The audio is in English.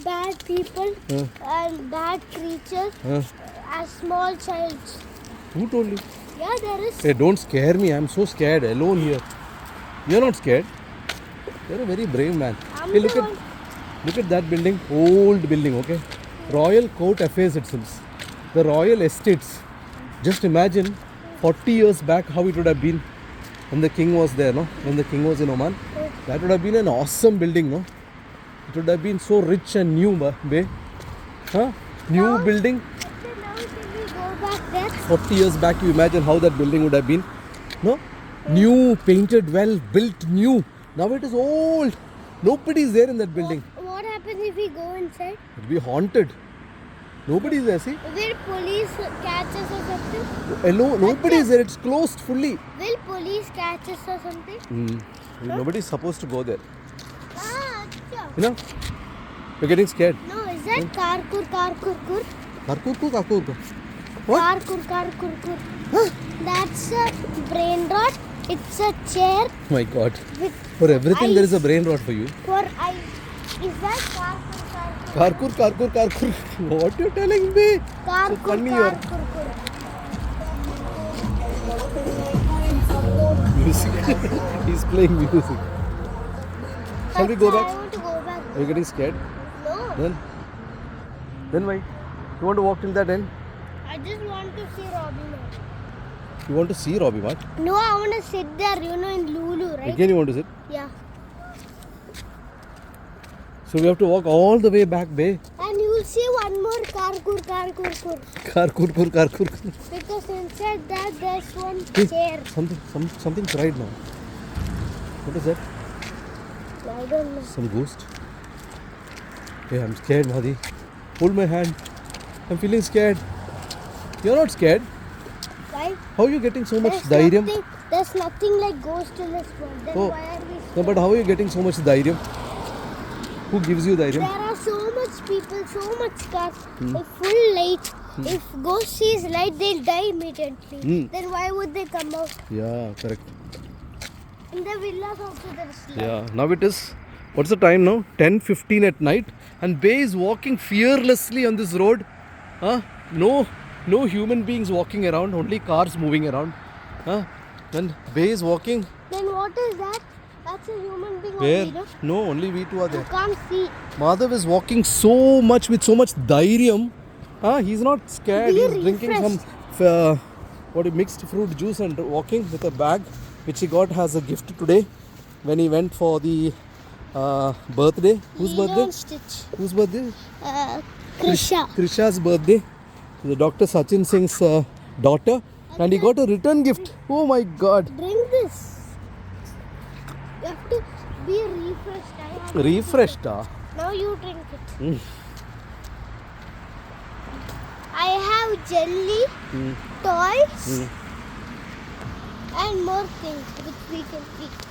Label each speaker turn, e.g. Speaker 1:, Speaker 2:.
Speaker 1: bad people and bad creatures as small childs.
Speaker 2: Who told you?
Speaker 1: Yeah, there is.
Speaker 2: Hey, don't scare me. I'm so scared alone here. You're not scared. You're a very brave man.
Speaker 1: I'm
Speaker 2: Hey,
Speaker 1: the
Speaker 2: look
Speaker 1: one.
Speaker 2: at that building. Old building, okay? Royal Court Affairs it seems. The Royal Estates. Just imagine 40 years back how it would have been when the king was there, no? When the king was in Oman. That would have been an awesome building, no? It would have been so rich and new, Bay. Huh? New building.
Speaker 1: Okay, now can we go back there?
Speaker 2: 40 years back, you imagine how that building would have been. No? New, painted well, built new. Now it is old. Nobody is there in that building.
Speaker 1: What happens if we go inside?
Speaker 2: It will be haunted. Nobody is there, see?
Speaker 1: Will police catch us or something?
Speaker 2: Hello, nobody is there. It's closed fully.
Speaker 1: Will police catch us or something?
Speaker 2: Nobody is supposed to go there.
Speaker 1: Acha.
Speaker 2: You know? You're getting scared.
Speaker 1: No, is that Karkur?
Speaker 2: Karkur. What?
Speaker 1: Karkur. That's a brain rot. It's a chair
Speaker 2: My God.
Speaker 1: with
Speaker 2: For everything,
Speaker 1: eyes.
Speaker 2: there is a brain rot for you.
Speaker 1: For eyes. Is that Karkur?
Speaker 2: Karkur. What you telling me? So funny you are.
Speaker 1: Karkur.
Speaker 2: Music. He's playing music. Shall we go
Speaker 1: I
Speaker 2: back?
Speaker 1: want to go back.
Speaker 2: Are you getting scared?
Speaker 1: No.
Speaker 2: Then why? You want to walk till that end?
Speaker 1: I just want to see Robin Hood.
Speaker 2: You want to see Robbie Mart?
Speaker 1: No, I want to sit there, in Lulu, right?
Speaker 2: Again you want to sit?
Speaker 1: Yeah.
Speaker 2: So we have to walk all the way back, Bay.
Speaker 1: And you'll see one more Karkur.
Speaker 2: Karkur.
Speaker 1: Because inside that there's one
Speaker 2: Hey,
Speaker 1: chair.
Speaker 2: Something cried now. What is that?
Speaker 1: I don't know.
Speaker 2: Some ghost? Hey, I'm scared, Madhi. Hold my hand. I'm feeling scared. You're not scared.
Speaker 1: Why?
Speaker 2: How are you getting so much dhairyam?
Speaker 1: There's nothing like ghost in this world. Then
Speaker 2: Oh.
Speaker 1: why are we
Speaker 2: No,
Speaker 1: scared?
Speaker 2: but how are you getting so much dhairyam? Who gives you dhairyam?
Speaker 1: There are so much people, so much cars. If full light, if ghost sees light, they'll die immediately. Then why would they come out?
Speaker 2: Yeah, correct.
Speaker 1: In the villas also there's light.
Speaker 2: Yeah, now it is, what's the time now? 10:15 at night. And Bay is walking fearlessly on this road. No human beings walking around, only cars moving around. And Bay is walking.
Speaker 1: Then what is that? That's a human being
Speaker 2: Where?
Speaker 1: only, no?
Speaker 2: No, only we two are
Speaker 1: You
Speaker 2: there.
Speaker 1: can't see.
Speaker 2: Madhav is walking so much with so much dhairyam. He's not scared.
Speaker 1: Be
Speaker 2: He's drinking some mixed fruit juice and walking with a bag which he got as a gift today when he went for the birthday. Whose
Speaker 1: Lilo
Speaker 2: birthday?
Speaker 1: and Stitch.
Speaker 2: Whose birthday?
Speaker 1: Krisha.
Speaker 2: Krisha's birthday. The Dr. Sachin Singh's daughter. And he got a return gift. Oh my God.
Speaker 1: Drink this. You have to be refreshed.
Speaker 2: Refreshed.
Speaker 1: Now you drink it. I have jelly, toys, and more things which we can eat.